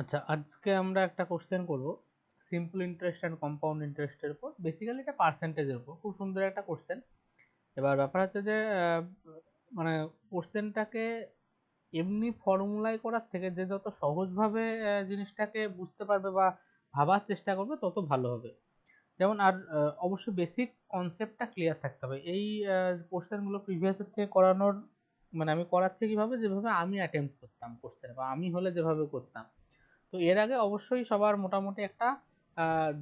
আচ্ছা, আজকে আমরা একটা কোশ্চেন করব সিম্পল ইন্টারেস্ট অ্যান্ড কম্পাউন্ড ইন্টারেস্টের উপর। বেসিক্যালি এটা পার্সেন্টেজের উপর, খুব সুন্দর একটা কোশ্চেন। এবার ব্যাপার হচ্ছে যে মানে কোশ্চেনটাকে এমনি ফর্মুলায় করার থেকে যে যত সহজভাবে জিনিসটাকে বুঝতে পারবে বা ভাবার চেষ্টা করবে তত ভালো হবে। যেমন আর অবশ্যই বেসিক কনসেপ্টটা ক্লিয়ার থাকতে হবে। এই কোশ্চেনগুলো প্রিভিয়াসের থেকে করানোর মানে আমি করাচ্ছি কিভাবে, যেভাবে আমি অ্যাটেম্প্ট করতাম কোশ্চেন বা আমি হলে যেভাবে করতাম। তো এর আগে অবশ্যই সবার মোটামুটি একটা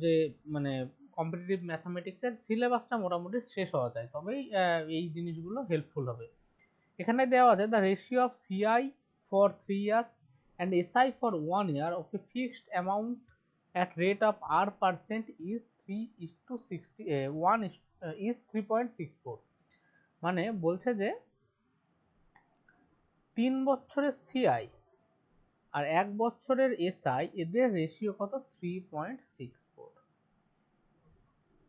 যে মানে কম্পিটিটিভ ম্যাথামেটিক্সের সিলেবাসটা মোটামুটি শেষ হওয়া যায়, তবেই এই জিনিসগুলো হেল্পফুল হবে। এখানে দেওয়া আছে the ratio of CI for 3 years and SI for 1 year of A fixed amount at rate of r% is 3:60 1 is 3.64। মানে বলছে যে 3 বছরের সিআই আর 1 বছরের এসআই এদের রেশিও কত, 3.64।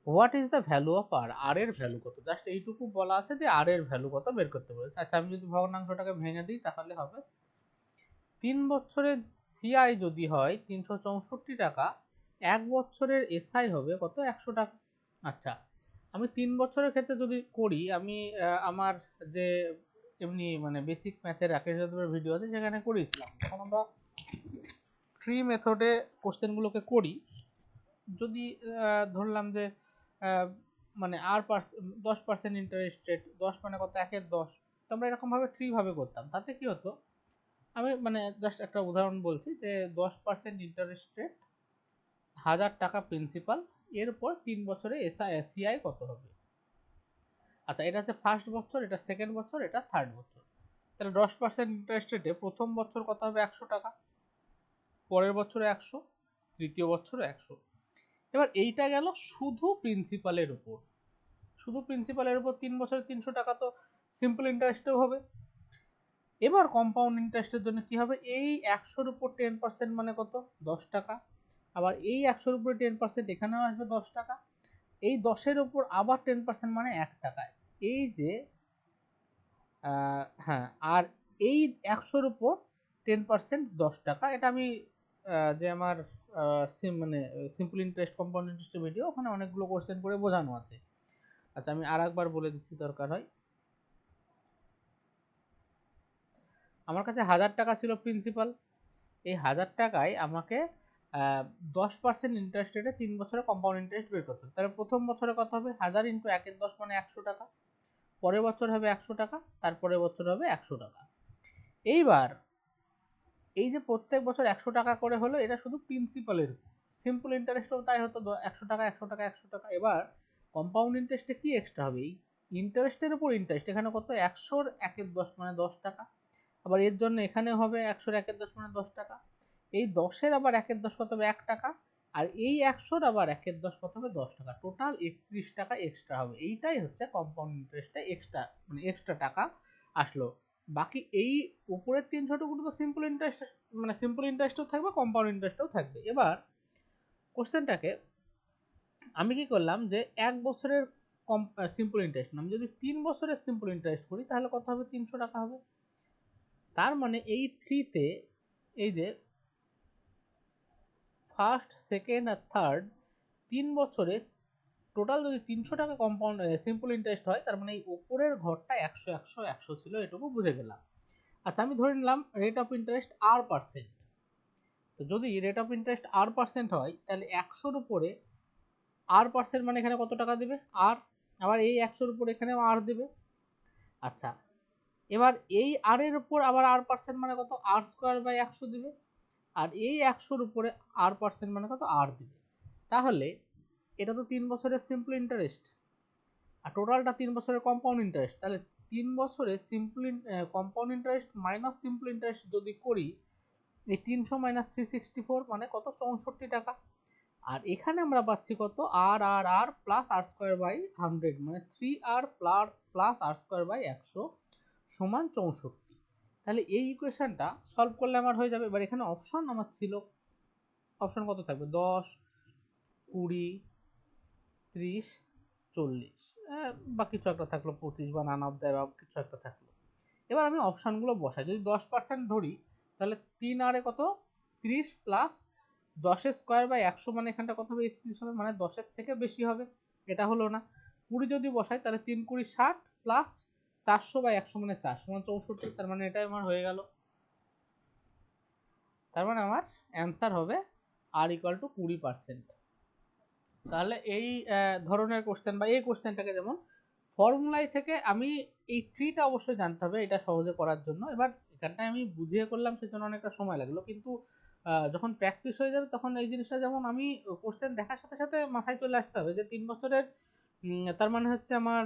What is the value of R, R এর ভ্যালু কত, just এইটুকু বলা আছে যে আর এর ভ্যালু কত বের করতে বলেছে। আচ্ছা, আমি যদি ভগ্নাংশটাকে ভেঙে দিই তাহলে হবে 3 বছরের সিআই যদি হয় 364 টাকা, 1 বছরের এসআই হবে কত, 100 টাকা। আচ্ছা, আমি 3 বছরের ক্ষেত্রে যদি করি, আমি আমার যে এমনি মানে বেসিক ম্যাথের রাকেশ যাদবের ভিডিও আছে সেখানে করিয়েছিলাম। তখন আমরা ট্রি মেথডে কোশ্চেনগুলোকে করি। যদি ধরলাম যে মানে আর 10% ইন্টারেস্ট রেট, 10 মানে কত, 1/10, তো আমরা এরকমভাবে ট্রি ভাবে করতাম। তাতে কি হতো, আমি মানে জাস্ট একটা উদাহরণ বলছি যে 10% ইন্টারেস্ট রেট, 1000 টাকা প্রিন্সিপাল, এরপর 3 বছরে সিআই কত হবে। আচ্ছা, এটা হচ্ছে ফার্স্ট বছর, এটা সেকেন্ড বছর, এটা থার্ড বছর। তাহলে 10% ইন্টারেস্ট রেটে প্রথম বছর কত হবে, 100 টাকা, পরের বছরে 100, তৃতীয় বছরে 100। এবার এইটা গেল শুধু প্রিন্সিপালের উপর। শুধু প্রিন্সিপালের উপর 3 বছরে 300 টাকা, তো সিম্পল ইন্টারেস্টেও হবে। এবার কম্পাউন্ড ইন্টারেস্টের জন্য কি হবে, এই 100-র উপর 10% মানে কত, 10 টাকা। আবার এই 100-র উপরে 10% এখানেও আসবে 10 টাকা। এই 10-এর উপর আবার 10% মানে 1 টাকা। এই যে হ্যাঁ, আর এই 100-র উপর 10% 10 টাকা। এটা আমি যে আমার মানে সিম্পল ইন্টারেস্ট কম্পাউন্ড ইন্টারেস্টের ভিডিও, ওখানে অনেকগুলো কোশ্চেন করে বোঝানো আছে। আচ্ছা, আমি আর একবার বলে দিচ্ছি দরকার হয়। আমার কাছে 1000 টাকা ছিল প্রিন্সিপাল। এই 1000 টাকায় আমাকে 10% ইন্টারেস্ট রেটে 3 বছরে কম্পাউন্ড ইন্টারেস্ট বের করতে হবে। তাহলে প্রথম বছরে কত হবে, 1000 ইন্টু 1/10 মানে 100 টাকা। পরের বছর হবে 100 টাকা, তারপরের বছর হবে 100 টাকা। এইবার এই যে প্রত্যেক বছর 100 টাকা করে হলো, এটা শুধু প্রিন্সিপালের। সিম্পল ইন্টারেস্টও তাই হতো, 100 টাকা 100 টাকা 100 টাকা। এবার কম্পাউন্ড ইন্টারেস্টে কি এক্সট্রা হবে, এই ইন্টারেস্টের উপর ইন্টারেস্ট, এখানে কত, 100-র 1/10 মানে 10 টাকা। আবার এর জন্য এখানে হবে 100-র 1/10 মানে 10 টাকা। এই 10-এর আবার 1/10 কত হবে, 1 টাকা। আর এই 100-র আবার 1/10 কত হবে, 10 টাকা। টোটাল 31 টাকা এক্সট্রা হবে। এইটাই হচ্ছে কম্পাউন্ড ইন্টারেস্টে এক্সট্রা, মানে এক্সট্রা টাকা আসলো। বাকি এই উপরের 300টুকু তো সিম্পল ইন্টারেস্ট, মানে সিম্পল ইন্টারেস্টও থাকবে, কম্পাউন্ড ইন্টারেস্টও থাকবে। এবার কোশ্চেনটাকে আমি কি করলাম, যে 1 বছরের সিম্পল ইন্টারেস্ট, আমি যদি 3 বছরের সিম্পল ইন্টারেস্ট করি তাহলে কত হবে, 300 টাকা হবে। তার মানে এই ট্রিতে এই যে ফার্স্ট, সেকেন্ড আর থার্ড 3 বছরে টোটাল যদি 300 টাকা কম্পাউন্ড সিম্পল ইন্টারেস্ট হয়, তার মানে এই উপরের ঘরটা 100 100 100 ছিল, এটুকু বুঝে গেলাম। আচ্ছা, আমি ধরে নিলাম রেট অফ ইন্টারেস্ট r%। তো যদি রেট অফ ইন্টারেস্ট r% হয়, তাহলে 100-র উপরে r% মানে এখানে কত টাকা দেবে, আর আবার এই 100-র উপর এখানেও আর দেবে। আচ্ছা, এবার এই আর এর উপর আবার r% মানে কত, r²/100 দিবে। আর এই 100-র উপরে r% মানে কত, আর দিবে। তাহলে এটা তো 3 বছরের সিম্পল ইন্টারেস্ট, আর টোটালটা 3 বছরের কম্পাউন্ড ইন্টারেস্ট। তাহলে 3 বছরের simple compound interest minus simple interest যদি করি, এই 300 মাইনাস 364 মানে কত, 64 টাকা। আর এখানে আমরা পাচ্ছি কত, আর আর আর প্লাস r²/100 মানে 3r প্লাস r²/100 সমান 64। তাহলে এই ইকুয়েশনটা সলভ করলে আমার হয়ে যাবে। এবার এখানে অপশন আমার ছিল, অপশন কত থাকবে, 10, 20, 30, 40, বা কিছু একটা থাকলো 25 বা নান অফ দেয় বা কিছু একটা থাকলো। এবার আমি অপশানগুলো বসাই। যদি 10% ধরি তাহলে 3 আর কত, 30 প্লাস 10 স্কোয়ার বাই 100 মানে এখানটা কত হবে 31 হবে, মানে 10-এর থেকে বেশি হবে, এটা হলো না। 20 যদি বসাই তাহলে 3 20 60 প্লাস 400 বাই 100 মানে 4 সমান 64, তার মানে এটাই আমার হয়ে গেল। তার মানে আমার অ্যান্সার হবে আর ইকুয়াল টু 20%। তাহলে এই ধরনের কোশ্চেন বা এই কোশ্চেনটাকে যেমন ফর্মুলাই থেকে আমি এই ট্রিটা অবশ্যই জানতে হবে এটা সহজে করার জন্য। এবার এখানটায় আমি বুঝিয়ে করলাম সেজন্য অনেকটা সময় লাগলো, কিন্তু যখন প্র্যাকটিস হয়ে যাবে তখন এই জিনিসটা যেমন আমি কোশ্চেন দেখার সাথে সাথে মাথায় চলে আসতে হবে যে 3 বছরের তার মানে হচ্ছে আমার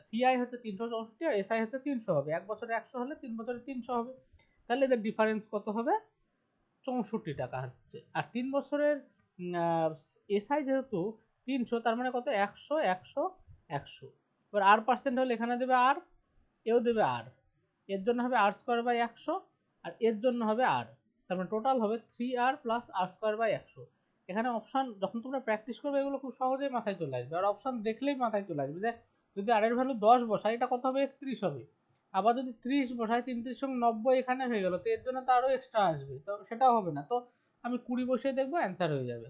সিআই হচ্ছে 364 আর এসআই হচ্ছে 300 হবে, 1 বছরে 100 হলে 3 বছরে 300 হবে, তাহলে এদের ডিফারেন্স কত হবে 64 টাকা হচ্ছে। আর 3 বছরের এসআই যেহেতু 300 তার মানে কত 100 100 100, এবার আর পার্সেন্ট হলে এখানে দেবে আর, এও দেবে আর, এর জন্য হবে আর স্কোয়ার বাই 100 আর এর জন্য হবে আর, তার মানে টোটাল হবে 3r plus R square by 100। এখানে অপশন যখন তোমরা প্র্যাকটিস করবে এগুলো খুব সহজেই মাথায় চলে আসবে, আর অপশন দেখলেই মাথায় চলে আসবে যে যদি আর এর ভ্যালু 10 বসাই এটা কত হবে 31 হবে, আবার যদি 30 বসাই 33 সঙ্গে 90 এখানে হয়ে গেল, তো এর জন্য তো আরো এক্সট্রা আসবে, তো সেটাও হবে না, তো আমি 20 বসিয়ে দেখবো অ্যান্সার হয়ে যাবে।